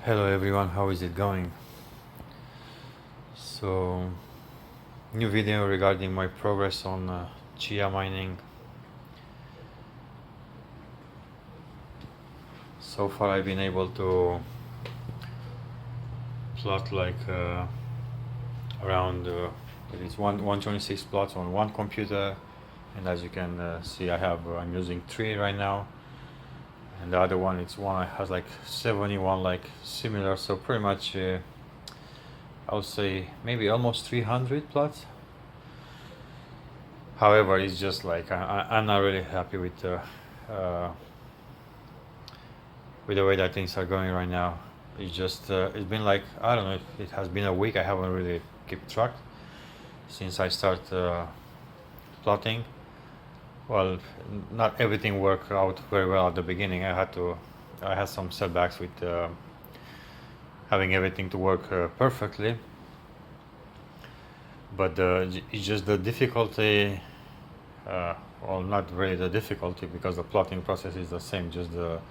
Hello everyone, how is it going? So, new video regarding my progress on Chia mining. So far I've been able to plot around it's 126 plots on one computer, and as you can see I'm using 3 right now, and the other one has like 71 like similar, so pretty much I would say maybe almost 300 plots. However, it's just like I'm not really happy with the way that things are going right now. It's just it's been like, I don't know, it has been a week. I haven't really kept track since I start plotting. Well, not everything worked out very well at the beginning. I had some setbacks with having everything to work perfectly. But it's just the difficulty, well, not really the difficulty, because the plotting process is the same. Just the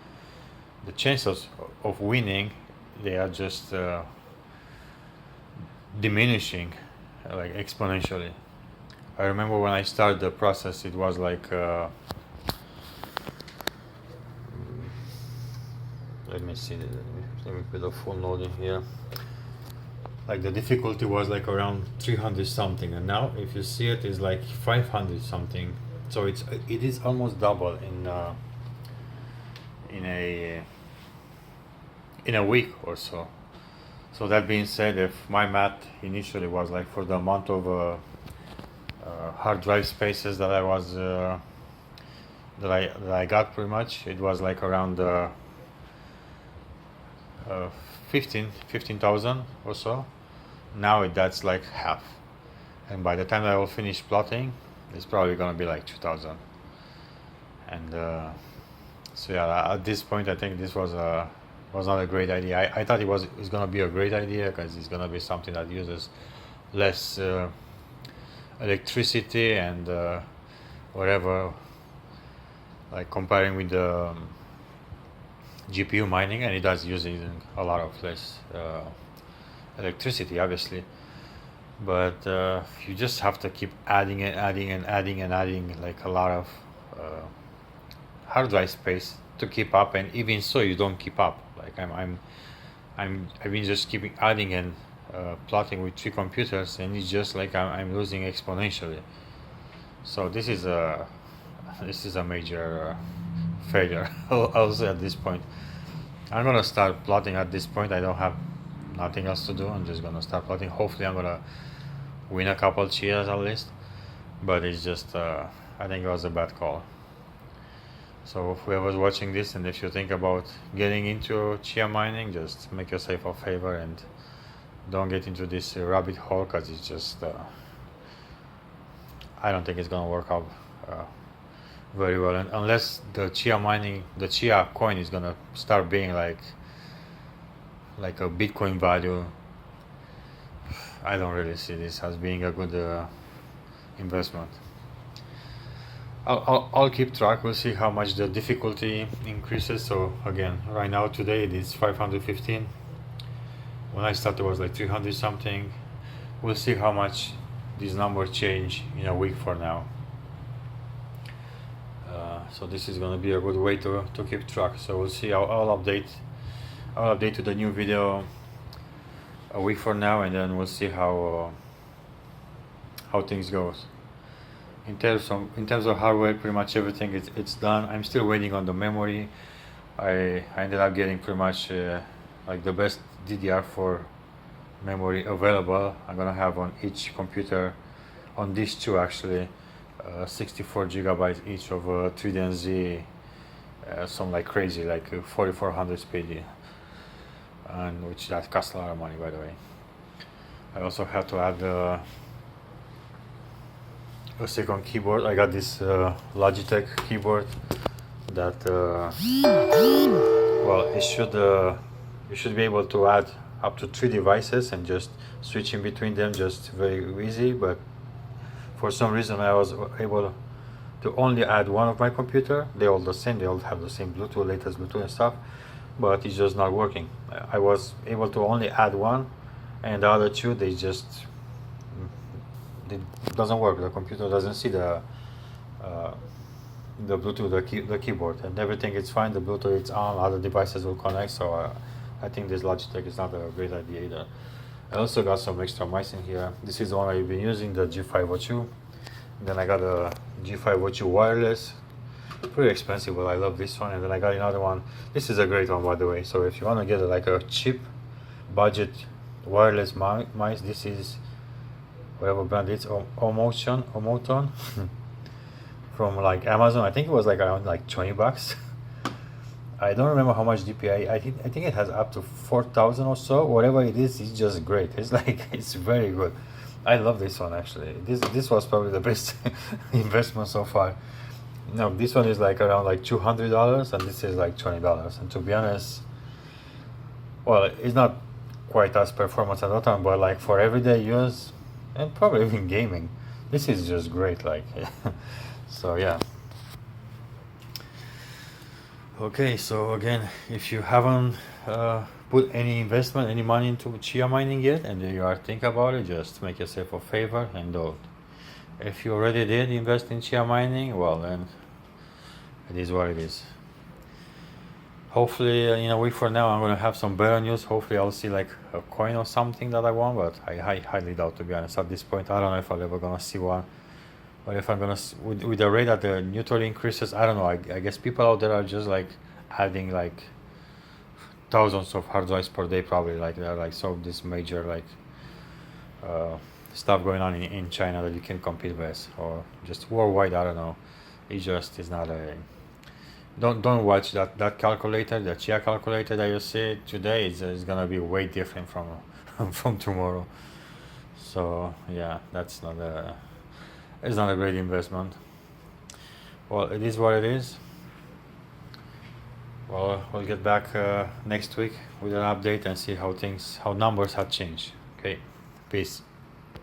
chances of winning, they are just diminishing like exponentially. I remember when I started the process, it was like let me see, let me put a full node in here. Like the difficulty was like around 300 something, and now if you see it is like 500 something. So it is almost double in a week or so. So that being said, if my math initially was like for the amount of hard drive spaces that I was that I got, pretty much it was like around 15,000 or so. Now that's like half, and by the time I will finish plotting, it's probably gonna be like 2,000. And so yeah, at this point I think this was not a great idea. I thought it's gonna be a great idea because it's gonna be something that uses less electricity and whatever, like comparing with the GPU mining, and it does using a lot of less electricity, obviously. But you just have to keep adding like a lot of hard drive space to keep up, and even so you don't keep up. Like I've been just keeping adding and plotting with 3 computers, and it's just like I'm losing exponentially. So this is a major failure. I'll say at this point. I'm gonna start plotting at this point. I don't have nothing else to do. I'm just gonna start plotting. Hopefully I'm gonna win a couple Chias at least. But it's just I think it was a bad call. So whoever's watching this, and if you think about getting into Chia mining, just make yourself a favor and don't get into this rabbit hole, because it's just I don't think it's gonna work out very well, and unless the Chia coin is gonna start being like a Bitcoin value, I don't really see this as being a good investment. I'll keep track. We'll see how much the difficulty increases. So again, right now today it is 515. When I started it was like 300 something. We'll see how much these numbers change in a week for now. So this is going to be a good way to keep track. So we'll see. I'll update to the new video a week from now, and then we'll see how things goes. In terms of hardware, pretty much everything it's done. I'm still waiting on the memory. I ended up getting pretty much like the best DDR4 memory available. I'm gonna have on each computer, on these 2 actually, 64 gigabytes each of 3DNZ, some like crazy, like 4400 speed, and which that costs a lot of money, by the way. I also had to add a second keyboard. I got this Logitech keyboard that well, you should be able to add up to 3 devices and just switch in between them just very easy. But for some reason I was able to only add one of my computer. They all the same, they all have the same Bluetooth, latest Bluetooth and stuff, but it's just not working. I was able to only add one, and the other two they just it doesn't work. The computer doesn't see uh, the Bluetooth, the keyboard, and everything is fine. The Bluetooth is on, other devices will connect. So I think this Logitech is not a great idea either. I also got some extra mice in here. This is the one I've been using, the G502. Then I got a G502 wireless, pretty expensive, but I love this one. And then I got another one. This is a great one, by the way. So if you want to get like a cheap budget wireless mice, this is whatever brand it's Omoton from like Amazon. I think it was like around like 20 bucks. I don't remember how much DPI. I think it has up to 4,000 or so. Whatever it is, it's just great. It's like it's very good. I love this one actually. This was probably the best investment so far. No, this one is like around like $200, and this is like $20. And to be honest, well, it's not quite as performance at that time, but like for everyday use and probably even gaming, this is just great. Like, so yeah. Okay, so again, if you haven't put any investment, any money into Chia mining yet, and you are thinking about it, just make yourself a favor and don't. If you already did invest in Chia mining, well then, it is what it is. Hopefully, in a week from now, I'm gonna have some better news. Hopefully, I'll see like a coin or something that I want, but I highly doubt, to be honest. At this point, I don't know if I'll ever gonna see one. But if I'm gonna with the rate that the neutral increases, I don't know. I guess people out there are just like adding like thousands of hard drives per day, probably. Like there are like so this major like stuff going on in China that you can compete with, or just worldwide. I don't know. It just is not a. Don't watch that calculator, the Chia calculator that you see today. Is gonna be way different from from tomorrow. So yeah, that's not a. It's not a great investment. Well, it is what it is. Well, we'll get back next week with an update and see how numbers have changed. Okay, peace.